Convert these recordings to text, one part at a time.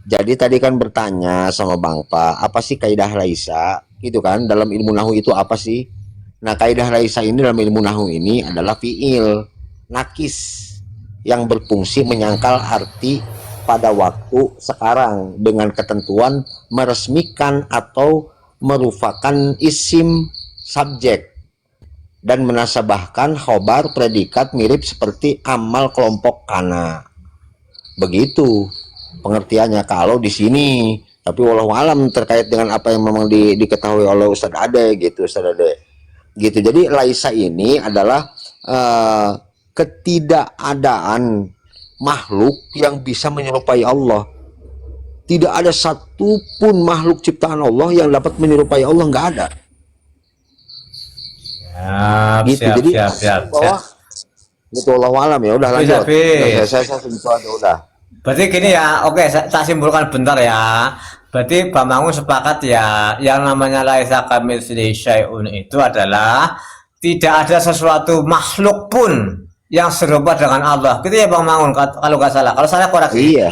Jadi tadi kan bertanya sama Bang Pa, apa sih kaidah laisa? Gitu kan, dalam ilmu nahu itu apa sih? Nah, kaidah laisa ini dalam ilmu nahu ini adalah fiil nakis yang berfungsi menyangkal arti pada waktu sekarang dengan ketentuan meresmikan atau merupakan isim subjek dan menasabahkan khobar predikat mirip seperti amal kelompok kana. Begitu pengertiannya kalau di sini. Tapi walau alam terkait dengan apa yang memang diketahui oleh Ustadz Ade gitu, Ustadz Ade. Gitu. Jadi laisa ini adalah ketidakadaan makhluk yang bisa menyerupai Allah. Tidak ada satupun makhluk ciptaan Allah yang dapat menyerupai Allah, nggak ada. Siap, Gitu. siap, Jadi siap, siap, bawah gitu Allah alam ya. Udah Tapi, lanjut. tapi, Udah saya segitu aja udah. berarti gini ya, oke, tak simpulkan bentar ya. Berarti Bang Mangun sepakat ya, yang namanya laisa kamitslihi syai'un itu adalah tidak ada sesuatu makhluk pun yang serupa dengan Allah. Gitu ya Bang Mangun, kalau nggak salah. Kalau salah koreksi. Iya.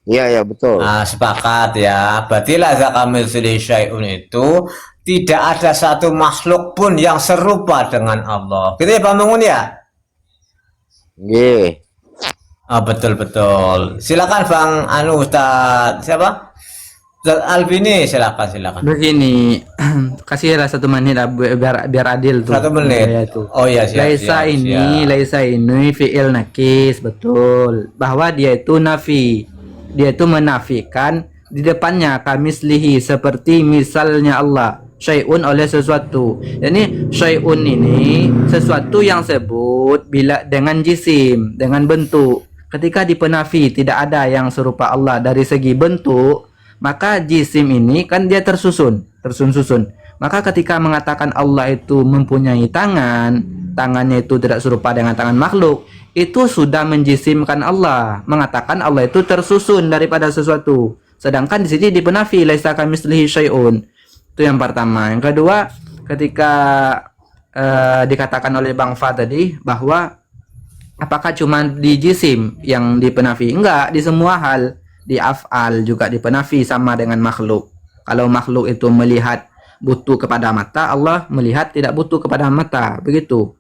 Iya ya betul. Nah, sepakat ya. Berarti laisa kamitslihi syai'un itu tidak ada satu makhluk pun yang serupa dengan Allah. Gitu ya Bang Mangun ya? Nggih. Ah, betul betul. Silakan Bang Anu Ustaz siapa? Ustaz Albini silakan silakan. Begini, kasihlah 1 menit lah, biar adil tuh. 1 menit. Saya tuh. Oh iya siap Laisa siap ini, siap. laisa ini fi'il nakis, betul. Bahwa dia itu nafi. Dia itu menafikan di depannya kamislihi seperti misalnya Allah. Syai'un oleh sesuatu. Jadi syai'un ini sesuatu yang sebut bila dengan jisim, dengan bentuk. Ketika di penafi tidak ada yang serupa Allah dari segi bentuk, maka jisim ini kan dia tersusun. Maka ketika mengatakan Allah itu mempunyai tangan, tangannya itu tidak serupa dengan tangan makhluk, itu sudah menjisimkan Allah, mengatakan Allah itu tersusun daripada sesuatu. Sedangkan di sini dipenafi laisa kamitslihi syai'un. Itu yang pertama. Yang kedua, ketika dikatakan oleh Bang Fa tadi bahwa apakah cuma di jisim yang dipenafi? Enggak, di semua hal. Di af'al juga dipenafi sama dengan makhluk. Kalau makhluk itu melihat butuh kepada mata, Allah melihat tidak butuh kepada mata. Begitu.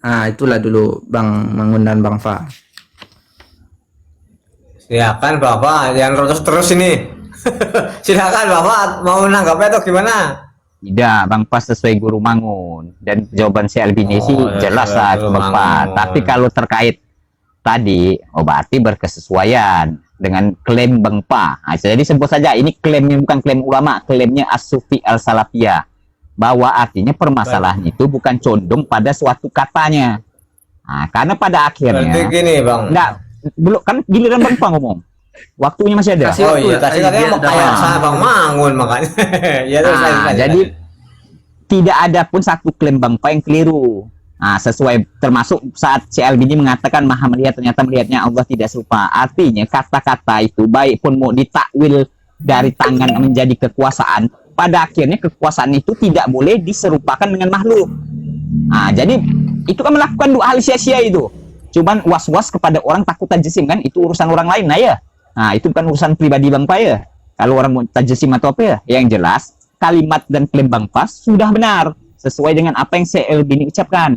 Nah, itulah dulu Bang Mangun dan Bang Fa. Silakan Bapak yang terus ini. Silakan Bapak mau menanggapi atau gimana? Tidak, Bang Pas sesuai Guru Mangun. Dan jawaban si Albini sih jelas lah Bang Pas. Tapi kalau terkait tadi, berarti berkesesuaian dengan klaim Bang Pa. Nah, jadi sebut saja ini klaimnya bukan klaim ulama, klaimnya As-Sufi Al-Salafiyah. Bahwa artinya permasalahan itu bukan condong pada suatu katanya. Nah, karena pada akhirnya Berarti gini Bang. enggak, belum kan giliran Bang Pa ngomong. Waktunya masih ada. Kasih Oh waktu, iya, tadi katanya mau kayak saya Bang Mangun makanya. Ya terus Jadi tidak ada pun satu klaim Bang Pa yang keliru. Nah, sesuai termasuk saat si Albini mengatakan maha melihat, ternyata melihatnya Allah tidak serupa. Artinya kata-kata itu baik pun mau ditakwil dari tangan menjadi kekuasaan, pada akhirnya kekuasaan itu tidak boleh diserupakan dengan makhluk. Nah, jadi itu kan melakukan dua hal sia-sia itu. Cuman was-was kepada orang takut tajisim kan, itu urusan orang lain. Nah ya, nah itu bukan urusan pribadi Bang Pa ya. Kalau orang mau tajisim atau apa ya, yang jelas kalimat dan klaim Bang Pa sudah benar sesuai dengan apa yang saya Albini ucapkan.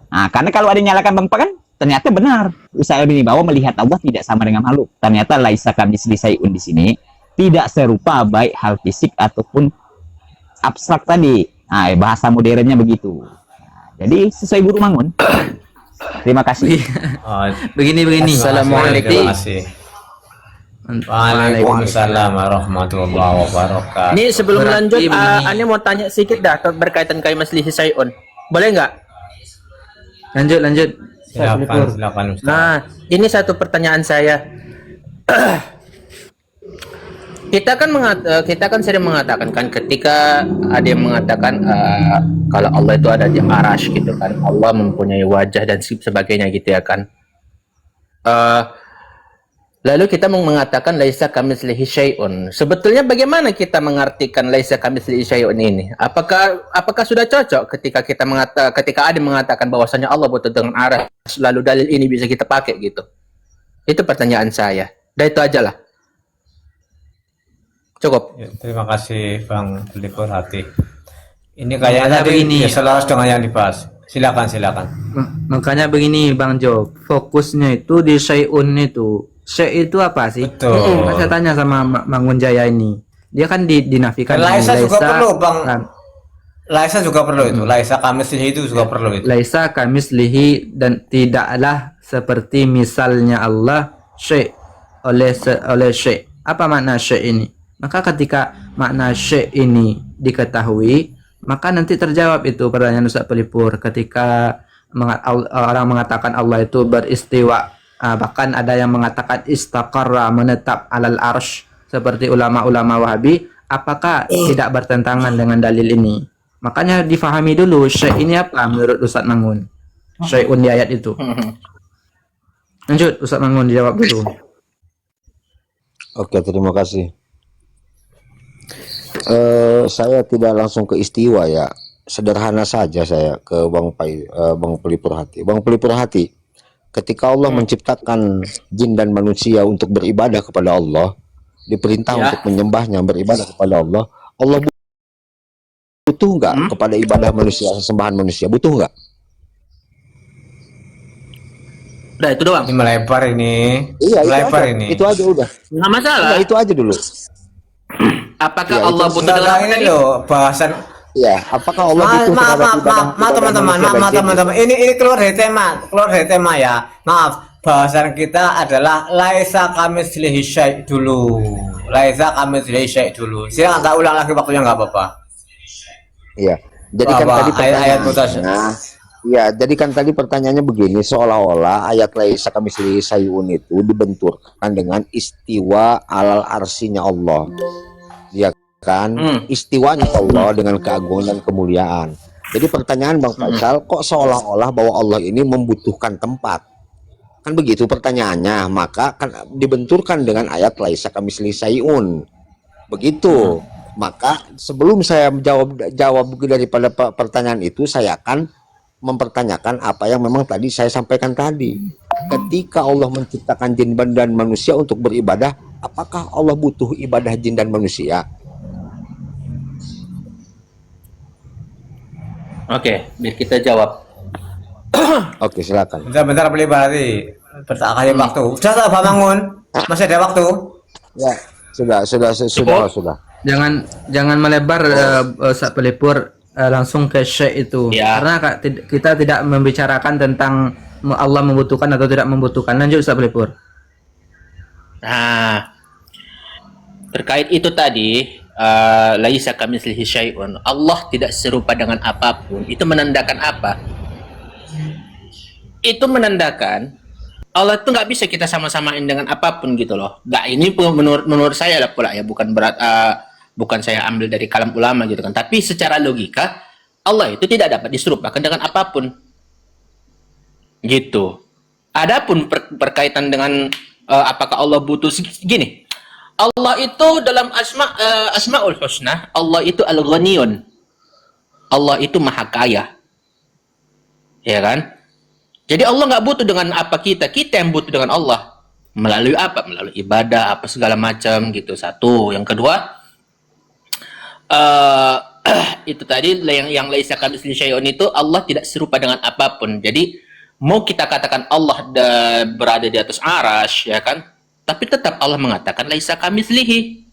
Nah, karena kalau ada yang nyalakan Bang Pa kan ternyata benar. Usaha Albini bahwa melihat Allah tidak sama dengan makhluk. Ternyata laisa kamitslihi syai'un di sini tidak serupa baik hal fisik ataupun abstrak tadi. Nah, bahasa modernnya begitu. Nah, jadi sesuai Guru Mangun. Terima kasih. Begini. Assalamualaikum. Terima kasih. Waalaikumsalam warahmatullahi wabarakatuh. Ini sebelum Berarti lanjut, begini. Ane mau tanya sedikit dah berkaitan kamitslihi syai'un. Boleh nggak? Lanjut. Silakan Ustaz. Nah, ini satu pertanyaan saya. Kita kan sering mengatakan kan ketika ada yang mengatakan kalau Allah itu ada di arash gitu kan, Allah mempunyai wajah dan sebagainya gitu ya kan. Lalu kita mengatakan laisa kamitslihi syai'un. Sebetulnya bagaimana kita mengartikan laisa kamitslihi syai'un ini? Apakah sudah cocok ketika ada mengatakan bahwasanya Allah butuh dengan arash, lalu dalil ini bisa kita pakai gitu? Itu pertanyaan saya. Dan itu aja lah. Cukup. Ya, terima kasih Bang Pelipur Hati. Ini Makanya kayaknya tadi begini. ya selaras dengan yang dibahas. Silakan, silakan. Makanya begini Bang Job, fokusnya itu di syai'un itu. Syai' itu apa sih? Betul. Kan saya tanya sama Mangun Jaya ini. Dia kan dinafikan Laisa juga perlu, Bang. kan, Laisa juga perlu itu. Laisa kamislihi itu juga perlu itu. laisa kamislihi, dan tidaklah seperti misalnya Allah syai' oleh syai'. Apa makna syai' ini? Maka ketika makna syai' ini diketahui, maka nanti terjawab itu pertanyaan Ustaz Pelipur ketika orang mengatakan Allah itu beristiwa. Bahkan ada yang mengatakan istaqarra, menetap alal arsh, seperti ulama-ulama Wahabi. Apakah tidak bertentangan dengan dalil ini? Makanya difahami dulu syai' ini apa menurut Ustaz Mangun. Syai'un di ayat itu. Lanjut Ustaz Mangun, dijawab dulu. Oke, terima kasih. Saya tidak langsung ke istiwa ya. Sederhana saja saya ke Bang Pelipur Hati. Bang Pelipur Hati, ketika Allah menciptakan jin dan manusia untuk beribadah kepada Allah, diperintah untuk menyembahnya, beribadah kepada Allah, Allah butuh nggak kepada ibadah manusia, sesembahan manusia? Butuh nggak? Udah itu doang. Ini melebar ini. Iya, Melebar itu aja. ini. Itu aja udah. Nggak masalah. Nah, itu aja dulu. Apakah Ya, Allah itu butuh dengan Sebentar apa ini tadi? loh bahasan. Ya, apakah Allah Maaf, butuh maaf, terhadap maaf, ibadah maaf, maaf, kepada teman-teman, manusia maaf, dan maaf, jin? teman-teman. Ini keluar dari tema ya. Maaf, bahasan kita adalah laisa kamislihi syai' dulu. Laisa kamislihi syai' dulu. Silakan tak ulang lagi waktunya, nggak apa-apa. Iya. Jadi kan Bahwa tadi ayat-ayat pertanyaannya, ya, jadi kan tadi pertanyaannya begini, seolah-olah ayat laisa kamitslihi syai'un itu dibenturkan dengan istiwa alal arsinya Allah. Ya kan? Istiwanya Allah dengan keagungan dan kemuliaan. Jadi pertanyaan Bang Faisal, kok seolah-olah bahwa Allah ini membutuhkan tempat? Kan begitu pertanyaannya, maka kan dibenturkan dengan ayat laisa kamitslihi syai'un. Begitu. Maka sebelum saya jawab daripada pertanyaan itu, saya akan mempertanyakan apa yang memang tadi saya sampaikan tadi. Ketika Allah menciptakan jin dan manusia untuk beribadah, apakah Allah butuh ibadah jin dan manusia? Oke, biar kita jawab. Oke, silakan. Bentar-bentar beli berarti. Bertakah waktu. Sudah tak bangun? Masih ada waktu? Ya, sudah. Jangan melebar Ustaz Pelipur, langsung ke syai' itu. Ya. Karena kita tidak membicarakan tentang Allah membutuhkan atau tidak membutuhkan. Lanjut Ustaz Pelipur. Nah, terkait itu tadi, laisa kamitslihi syai'un. Allah tidak serupa dengan apapun. Itu menandakan apa? Itu menandakan Allah itu nggak bisa kita sama-samain dengan apapun gitu loh. Nggak, ini menurut saya lah pula ya, bukan saya ambil dari kalam ulama gitu kan. Tapi secara logika Allah itu tidak dapat diserupakan dengan apapun. Gitu. Adapun berkaitan dengan apakah Allah butuh gini. Allah itu dalam Asmaul Husna, Allah itu Al-Ghaniyun. Allah itu Maha Kaya. Ya kan? Jadi Allah nggak butuh dengan apa kita yang butuh dengan Allah. Melalui apa? Melalui ibadah, apa segala macam gitu. Satu. Yang kedua, itu tadi yang laisa kamitslihi syai'un itu Allah tidak serupa dengan apapun. Jadi mau kita katakan Allah berada di atas arasy, ya kan? Tapi tetap Allah mengatakan laisa kamitslihi.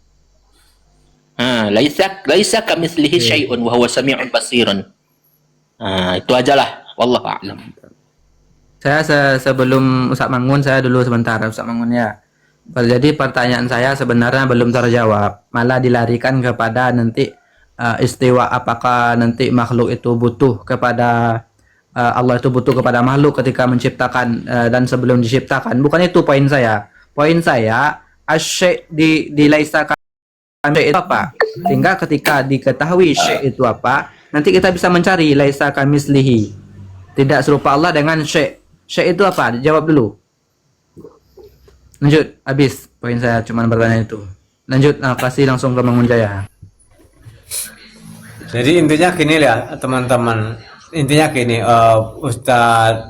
Laisa kamitslihi syai'un wa huwa samii'un basirun. Itu ajalah, wallahu a'lam. Saya sebelum Ustaz Mangun, saya dulu sebentar Ustaz Mangun ya. Jadi pertanyaan saya sebenarnya belum terjawab, malah dilarikan kepada nanti istiwa, apakah nanti makhluk itu butuh kepada Allah itu butuh kepada makhluk ketika menciptakan dan sebelum diciptakan. Bukan itu poin saya. Poin saya asyai' di laisa kami itu apa? Sehingga ketika diketahui syai' itu apa, nanti kita bisa mencari laisa kamitslihi. Tidak serupa Allah dengan syai'. Syai' itu apa? Jawab dulu. Lanjut, habis poin saya cuma bertanya itu. Lanjut, kasih langsung ke Mangun Jaya. Jadi intinya gini ya teman-teman. Intinya gini, Ustadz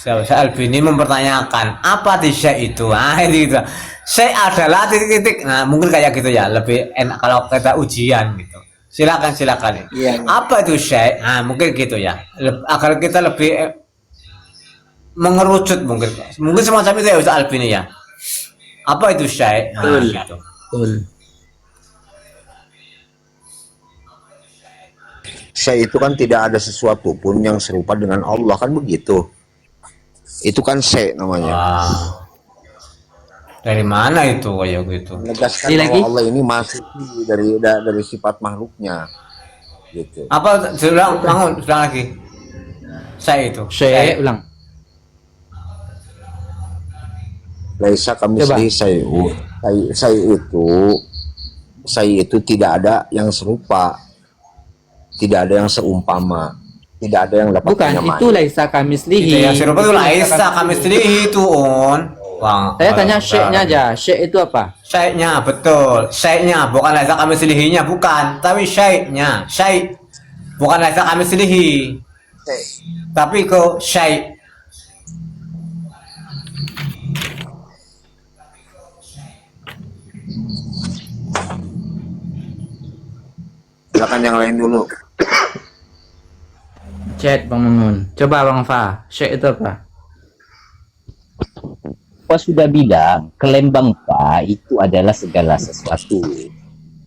Albini mempertanyakan apa di syai itu, itu gitu. Syai adalah titik-titik. Nah mungkin kayak gitu ya, lebih enak kalau kita ujian gitu. Silakan Iya. apa itu syai? Nah mungkin gitu ya, agar kita lebih mengerucut, mungkin semacam itu ya Ustaz Albini ya. Apa itu syai? Nah, Betul. gitu. Betul. Saya itu kan tidak ada sesuatu pun yang serupa dengan Allah, kan begitu. Itu kan saya namanya. Wah, dari mana itu kayak gitu? Menegaskan Ini bahwa lagi? Allah ini masih dari sifat makhluknya. Gitu. Apa? Sudah bangun, sudah lagi. Syai itu. Syai, ulang. Laisa kami Coba. saya itu tidak ada yang serupa, tidak ada yang seumpama, tidak ada yang dapat Bukan, menyamai. itu laisa kamislihi. Itu yang serupa itu laisa kami sendiri itu on. Bang, Saya tanya syekh-nya aja. Syekh itu apa? Syaiknya betul, syaiknya bukan laisa kami sendirinya, bukan, tapi syaiknya, syaik bukan laisa kami sendiri, tapi ke syaik. Silakan yang lain dulu. Chat Bang Mungun. Coba Bang Fa. Syekh itu apa? Apa sudah bilang klaim Bangpa itu adalah segala sesuatu.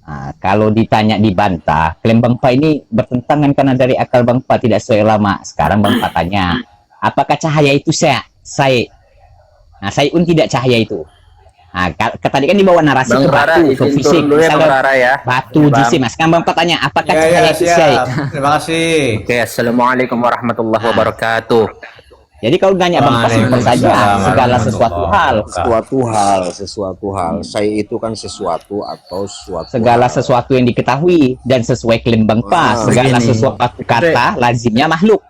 Nah, kalau ditanya dibantah, klaim Bangpa ini bertentangan karena dari akal Bangpa tidak sesuai ulama. Sekarang Bangpa tanya, apakah cahaya itu saya? Nah, sayun tidak cahaya itu. Nah, tadi kan dibawa narasi ke batu, ke fisik, misalnya ya. batu, jisim. Nah, sekarang Bangpa tanya, apakah Ya, cahaya ya, itu saya? siap. Terima kasih. Oke, assalamualaikum warahmatullahi wabarakatuh. Jadi kalau nanya Bangpa simpel saja, Waalaikumsalam segala sesuatu hal. Sesuatu hal. Saya itu kan sesuatu atau suatu. Segala sesuatu yang diketahui dan sesuai klaim Bangpa, segala begini. sesuatu kata lazimnya makhluk.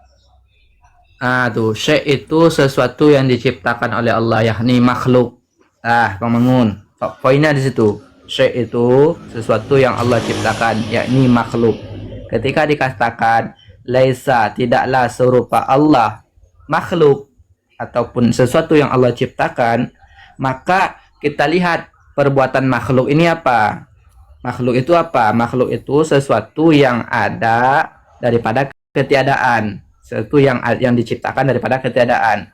Ah tuh, syekh itu sesuatu yang diciptakan oleh Allah, yakni makhluk. Bang Mangun. Poinnya di situ. Syekh itu sesuatu yang Allah ciptakan, yakni makhluk. Ketika dikatakan laisa, tidaklah serupa Allah, makhluk ataupun sesuatu yang Allah ciptakan, maka kita lihat perbuatan makhluk ini apa? Makhluk itu apa? Makhluk itu sesuatu yang ada daripada ketiadaan, sesuatu yang diciptakan daripada ketiadaan.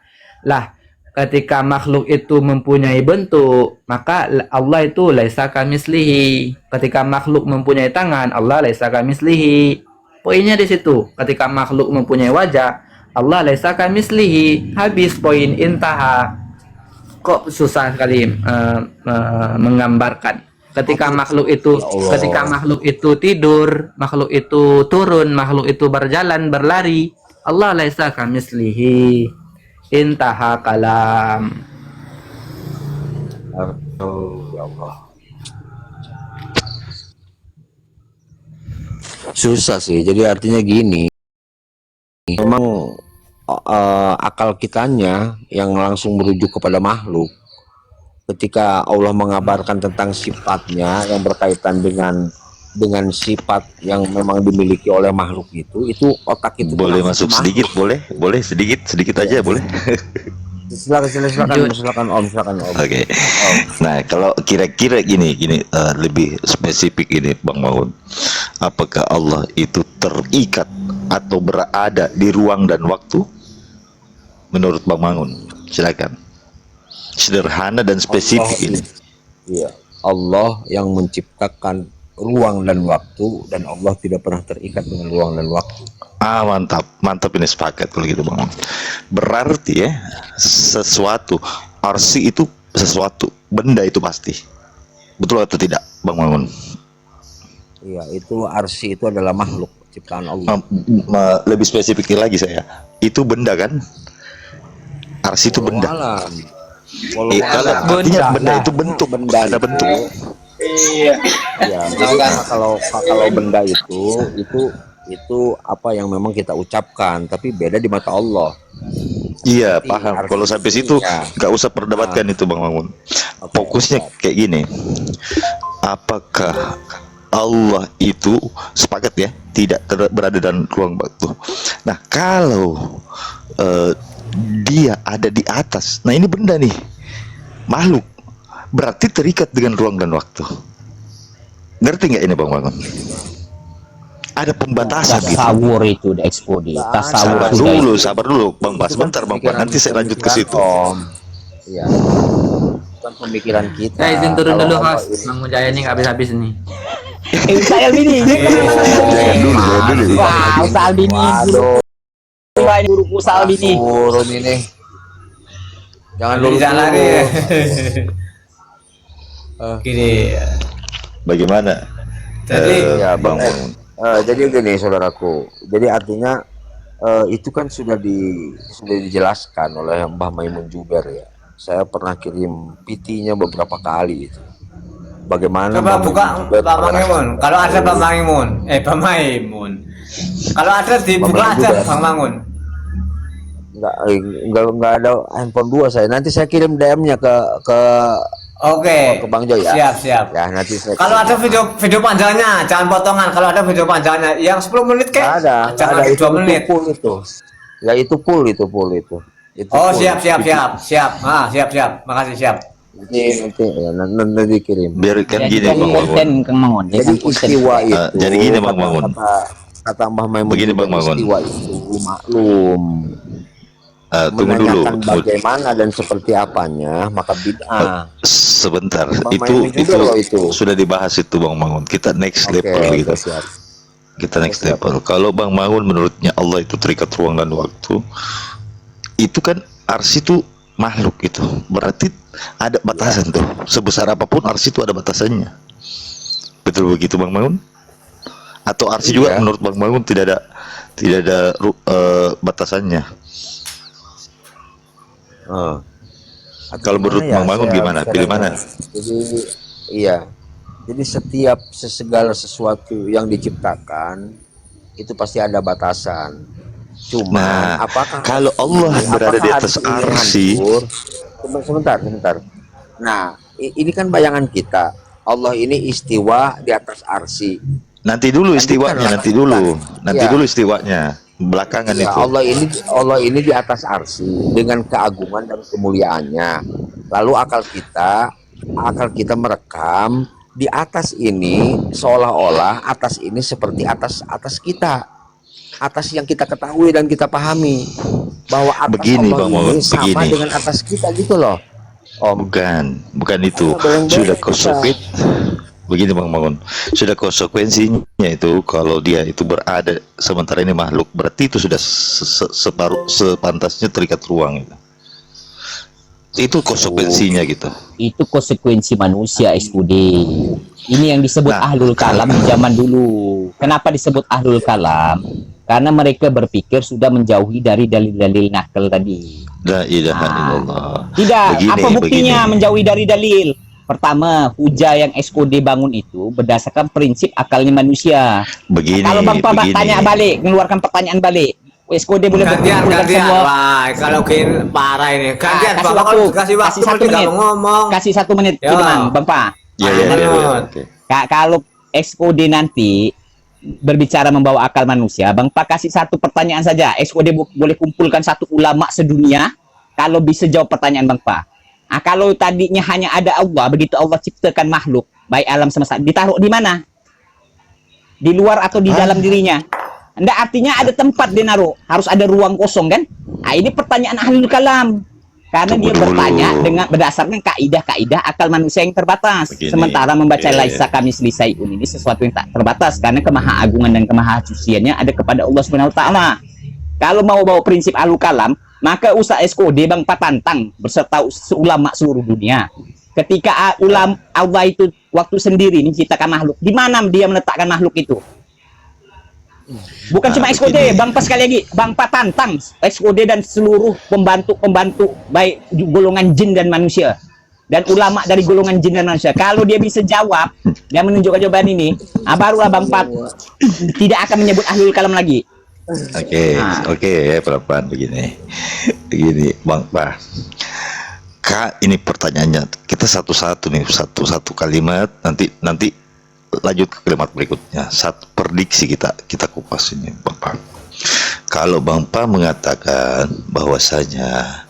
Lah, ketika makhluk itu mempunyai bentuk, maka Allah itu laisa kamislihi. Ketika makhluk mempunyai tangan, Allah laisa kamislihi. Poinnya di situ. Ketika makhluk mempunyai wajah, Allah laisa kamislihi. Habis poin, intaha. Kok susah sekali menggambarkan. Ketika makhluk itu tidur, makhluk itu turun, makhluk itu berjalan, berlari, Allah laisa kamislihi. Intaha kalam. Ya Allah. Susah sih. Jadi artinya gini. Memang akal kitanya yang langsung merujuk kepada makhluk. Ketika Allah mengabarkan tentang sifatnya yang berkaitan dengan sifat yang memang dimiliki oleh makhluk itu otak itu Boleh langsung masuk makhluk. sedikit, boleh sedikit aja boleh. Silakan Om. Oke. Nah, kalau kira-kira gini lebih spesifik ini Bang Maun. Apakah Allah itu terikat atau berada di ruang dan waktu? Menurut Bang Mangun, silakan. Sederhana dan spesifik ini. Iya, Allah yang menciptakan ruang dan waktu, dan Allah tidak pernah terikat dengan ruang dan waktu. Mantap ini, sepakat kalau gitu Bang. Berarti ya sesuatu arsi itu sesuatu benda itu pasti. Betul atau tidak Bang Mangun? Iya, itu arsy itu adalah makhluk ciptaan Allah. Lebih spesifik lagi saya. Itu benda kan? Arsi itu benda. Artinya benda itu bentuk, ada bentuk. Iya, jadi kalau benda itu apa yang memang kita ucapkan, tapi beda di mata Allah. Iya, paham. Kalau sampai situ nggak usah perdebatkan itu Bang Mangun. Fokusnya kayak gini. Apakah Allah itu sepakat ya tidak berada dalam ruang waktu? Nah, kalau dia ada di atas. Nah ini benda nih, makhluk, berarti terikat dengan ruang dan waktu. Ngerti nggak ini Bang Mangun? Ada pembatasan gitu. Tasawur itu udah ekspodi. Tasawur Sabar dulu Bang Pas, sebentar Bang Pas, nanti saya lanjut ke situ. Iya. Bukan pemikiran kita. izin turun Kalau dulu Allah host. Mang Mujaya ini nggak habis-habis nih. Saya Albini. Jangan dulu. Wah, Ustaz Albini. Waduh, Ini guruku Ustaz Albini. turun ini. Jangan dulu. Bisa lagi. Gini. Bagaimana? Jadi Ya, Bang Bang. Mangun? Jadi gini saudaraku. Jadi artinya itu kan sudah dijelaskan oleh Mbah Maimun Juber ya. Saya pernah kirim PT-nya beberapa kali itu. Bagaimana coba Mbah buka Maimun Juber Pak Maimun. menjelaskan- Kalau ada Pak Maimun, Pak Maimun. Kalau ada dibuka Bang aja Juber. Bang Mangun. Enggak ada handphone dua saya. Nanti saya kirim DM-nya ke Oke. Bang Joy ya. Siap. Ya, nanti saya Kalau ada video panjangnya, jangan potongan. Kalau ada video panjangnya, yang 10 menit Nggak kayak, ada, jangan itu 2 menit. full itu. Ya itu full itu. Oh, full. siap. Siap. Makasih, siap. Nanti ya, nanti dikirim. Biarkan gini Jadi Bang Mangun. konten Kang Mangun. Jadi istiwa itu. jadi gini, Bang Mangun. Kata Mbah Maimun. Begini, juga, Bang Mangun. Istiwa itu maklum. Tunggu dulu. Menanyakan bagaimana dan seperti apanya, maka bid'ah. Sebentar, Bang itu Maimun juga loh itu. sudah dibahas itu Bang Mangun. Kita next level gitu. siap. Kita next level. Kalau Bang Mangun menurutnya Allah itu terikat ruang dan waktu, itu kan arsy itu makhluk itu. Berarti ada batasan tuh. Sebesar apapun arsy itu ada batasannya. Betul begitu Bang Mangun? Atau arsy juga Iya. menurut Bang Mangun tidak ada batasannya? Kalau menurut Bang Mangun gimana? Pilih mana? Jadi iya. Jadi setiap segala sesuatu yang diciptakan itu pasti ada batasan. Cuma Nah, apakah kalau Allah berada di atas arsy ini arsy, hancur? Sebentar. Nah, ini kan bayangan kita. Allah ini istiwa di atas arsy. nanti dulu Kan istiwanya, bukan, nanti dulu Iya. istiwanya. Belakangan Ya, itu. Allah ini di atas arsy dengan keagungan dan kemuliaannya. Lalu akal kita merekam di atas ini seolah-olah atas ini seperti atas kita. Atas yang kita ketahui dan kita pahami bahwa atas Begini, Allah Bang ini Maulud, sama begini. dengan atas kita gitu loh. Om. Bukan itu. Bareng-bareng Sudah kita. begini Bang Mangun. Sudah konsekuensinya itu kalau dia itu berada sementara ini makhluk, berarti itu sudah sepantasnya terikat ruang itu. Itu konsekuensinya gitu. Itu konsekuensi manusia SUD. Ini yang disebut Nah, ahlul kalam di zaman dulu. Kenapa disebut ahlul kalam? Karena mereka berpikir sudah menjauhi dari dalil-dalil nakal tadi. La ilaha Ah. illallah. Tidak, Begini, apa buktinya begini. menjauhi dari dalil? Pertama, hujah yang SKD bangun itu berdasarkan prinsip akalnya manusia. Begini, Kalau Bang Pabak begini. tanya balik, mengeluarkan pertanyaan balik, SKD boleh Gantian. berkumpulkan semua. Wah, kalau gini parah ini. Gantian, kasih Bapak waktu, kasih waktu kasih 1 nanti menit. kalau ngomong. Kasih 1 menit, Ya. Gimana, Bang Pa? Ya, oke. Kalau SKD nanti berbicara membawa akal manusia, Bang Pa kasih 1 pertanyaan saja. SKD boleh kumpulkan 1 ulama sedunia kalau bisa jawab pertanyaan Bang Pa. Nah, kalau tadinya hanya ada Allah, begitu Allah ciptakan makhluk, baik alam semesta, ditaruh di mana? Di luar atau di dalam dirinya? Nggak, artinya ada tempat dia naruh, harus ada ruang kosong kan? Nah, ini pertanyaan ahlul kalam. Karena Tunggu dia bertanya dulu. dengan berdasarkan kaidah-kaidah akal manusia yang terbatas. Begini, Sementara membaca iya. laisa kamitsli syai'un ini sesuatu yang tak terbatas karena kemahaagungan dan kemahasuciannya ada kepada Allah Subhanahu wa taala. Kalau mau bawa prinsip ahlul kalam, maka Ustaz SKD Bang Patantang beserta ulama seluruh dunia. Ketika Allah itu waktu sendiri menciptakan makhluk, di mana dia meletakkan makhluk itu? Bukan cuma SKD, begini. Bang Pas sekali lagi, Bang Patantang, SKD dan seluruh pembantu-pembantu baik golongan jin dan manusia dan ulama dari golongan jin dan manusia. Kalau dia bisa jawab, dia menunjukkan jawaban ini, barulah Bang Pat tidak akan menyebut ahlul kalam lagi. Oke, Nah. oke ya pelan-pelan begini. Begini, Bang Pak. Kak, ini pertanyaannya. Kita satu-satu nih, satu kalimat, nanti lanjut ke kalimat berikutnya. Satu prediksi kita kupas ini, Bang Pak. Kalau Bang Pa mengatakan bahwasanya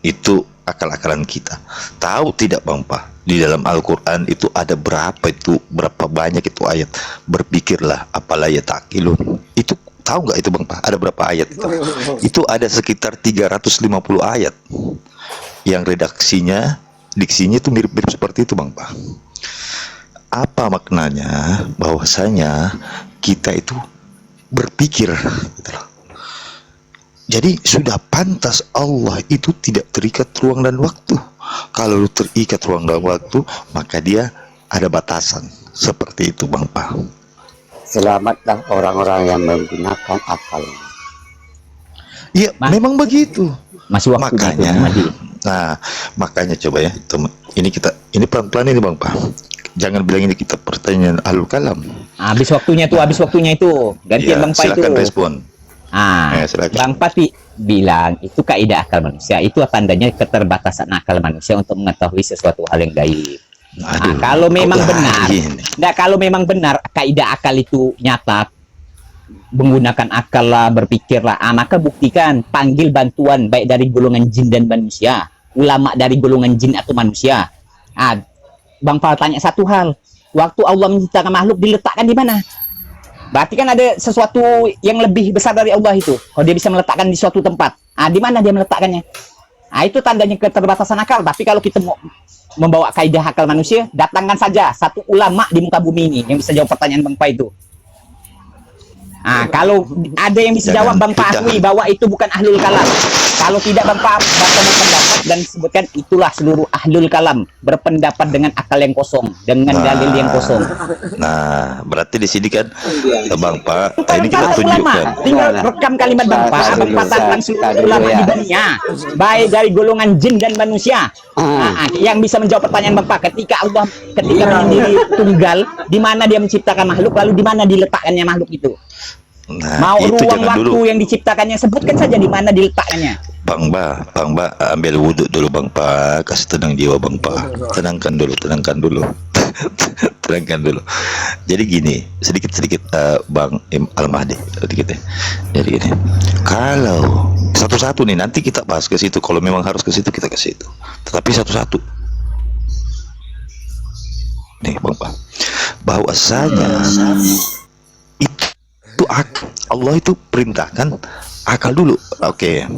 itu akal-akalan kita, tahu tidak Bang Pa, di dalam Al-Quran itu ada berapa banyak itu ayat, berpikirlah apalah ya takilun, itu tahu nggak itu Bang Pa, ada berapa ayat itu ada sekitar 350 ayat yang diksinya itu mirip-mirip seperti itu Bang Pa. Apa maknanya? Bahwasanya kita itu berpikir gitu loh. Jadi sudah pantas Allah itu tidak terikat ruang dan waktu. Kalau terikat ruang dan waktu, maka dia ada batasan. Seperti itu Bang Pa. Selamatlah orang-orang yang menggunakan akal. Iya, memang begitu. Masih waktu Makanya, Madi. nah, makanya coba ya, teman. Ini pelan-pelan ini Bang Pa. Jangan bilang ini kita pertanyaan ahlul kalam. Habis waktunya itu. Gantian Ya, Bang Pa itu. silakan respon. Silakan. Bang Pati bilang itu kaidah akal manusia, itu tandanya keterbatasan akal manusia untuk mengetahui sesuatu hal yang gaib. Aduh, Kalau memang kok benar, lain? kalau memang benar kaidah akal itu nyata, menggunakan akal lah, berpikir lah, maka buktikan, panggil bantuan baik dari golongan jin dan manusia, ulama dari golongan jin atau manusia. Bang Pal tanya satu hal, waktu Allah menciptakan makhluk diletakkan di mana? Berarti kan ada sesuatu yang lebih besar dari Allah itu. Kalau dia bisa meletakkan di suatu tempat, di mana dia meletakkannya? Itu tandanya keterbatasan akal. Tapi kalau kita mau membawa kaidah akal manusia, datangkan saja satu ulama di muka bumi ini yang bisa jawab pertanyaan Bang Pa itu. Kalau ada yang bisa jawab, Bang Pa akui bahwa itu bukan ahlul kalam. Kalau tidak, Bang Pa bertemu pendapat dan sebutkan itulah seluruh ahlul kalam berpendapat dengan akal yang kosong, dengan dalil yang kosong. Nah, berarti di sini kan Bang Pa, ini Ulama, kita tunjukkan. tinggal rekam kalimat Bang Pa, Bang Pa tantang seluruh ulama di dunia, baik dari golongan jin dan manusia. Yang bisa menjawab pertanyaan Bang Pa, ketika menyendiri tunggal, di mana dia menciptakan makhluk, lalu di mana diletakkannya makhluk itu? Nah, Mau itu ruang jangan waktu dulu. yang diciptakannya, sebutkan saja di mana diletakkannya. Bang Ba, ambil wudhu dulu Bang Pa, kasih tenang jiwa Bang Pa, tenangkan dulu. Tenangkan dulu. Jadi gini, sedikit Bang Al-Mahdi, sedikit ya. Jadi gini, kalau satu-satu nih nanti kita bahas ke situ. Kalau memang harus ke situ kita ke situ. Tetapi satu-satu. Nih Bang Pa, bahwasanya itu Allah itu perintahkan akal dulu. Oke.